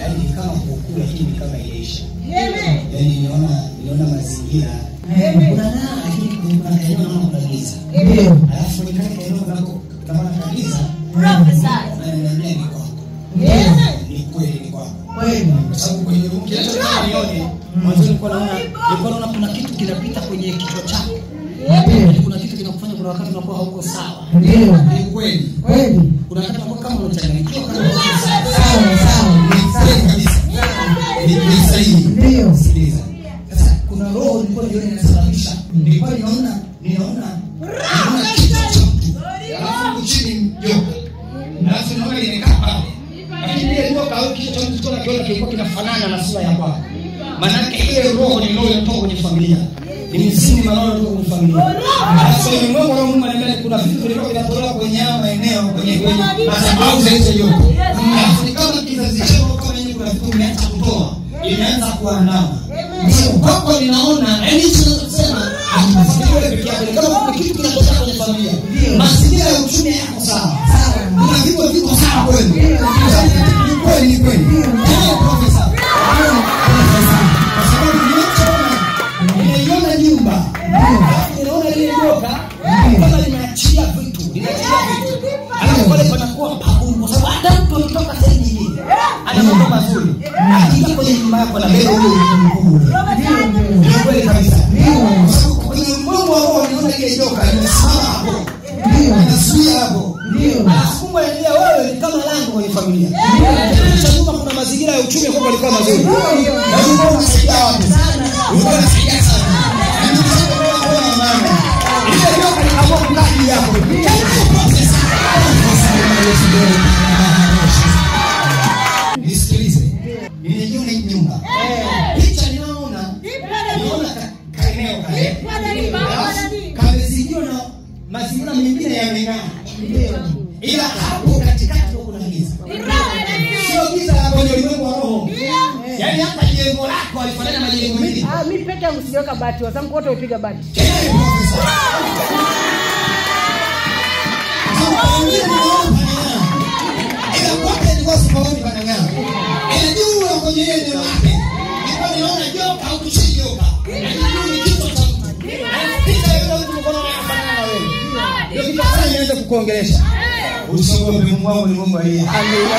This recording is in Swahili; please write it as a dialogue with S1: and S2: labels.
S1: yaani kama kukua lakini kama ilisha. Yaani niona mazingira. Kuna raha lakini kuna eneo kama kanisa. Alafu nikaka eneo kama kanisa. Ni kwako. Ni kweli ni kwako. Kwa sababu kwenye ukiacha nione mwanzo nilikuwa naona kuna kitu kinapita kwenye kichwa chako. Kuna kitu kinakufanya kuna wakati unakuwa hauko sawa. Ni kweli. Kuna wakati unakuwa kama unachanganyikiwa kabisa. Ni sahihi. Sikiliza. Sasa kuna roho ilikuwa inasababisha. Nilikuwa ninaona kitu cha mtu. Alafu chini joka. Alafu naona limekaa pale. Lakini ile joka au kitu cha mtu kilikuwa kinafanana na sura ya kwako. Maana ile roho ni roho inatoka kwenye familia. Ni mzimu maneno kutoka kwenye familia. Sasa ni Mungu na Mungu ananiambia kuna vitu vilivyo vinatolewa kwenye maeneo kwenye madhabahu za hizo joka. Ni kama kizazi chako kama yenyewe kuna vitu vimeanza kutoa. Imeanza kuandama. Ndio kwako ninaona yani tunasema akifikiria pekee yake kama kuna kitu kinatoka kwenye familia. Mazingira ya uchumi yako sawa. Kuna vitu viko sawa kweli. Ni kweli. Ndio profesa. Nyumba. Unaona ile joka kama limeachia vitu. Alafu pale panakuwa pagumu kwa sababu hata mtu anatoka sehemu nyingine. Ana mambo mazuri. Akija kwenye nyumba yako na mbele huyo mkuu. Ndio kweli kabisa. Kwa sababu kwenye Mungu wao wanaona ile joka imesimama hapo. Anasuia hapo. Alafu Mungu anaambia wewe ni kama lango kwenye familia. Unachagua kuna mazingira ya uchumi kwa alikuwa mazuri. Na Mungu anasaidia watu. Mungu anasaidia sana. Nisikilize. Nimejiona hii nyumba. Picha ninaona kaeneo kale. Kamezidiwa na mazingira mengine yameng'aa. Ila hapo katikati kuna giza. Sio giza kwenye ulimwengu wa roho. Yaani hapa jengo lako alifanana na majengo mengi.
S2: Mimi peke yangu siweka bati, wazangu wote upiga bati.
S1: Ila kwake ni kwa sababu panang'aa. Ila juu kwenye ile eneo lake. Nilikuwa ninaona joka au kushika joka. Ni kitu cha mtu. Picha ile mtu mkono anafanana na wewe. Ndio kitu kile inaanza kukuongelesha. Usiogope Mungu wangu ni Mungu aliye. Haleluya.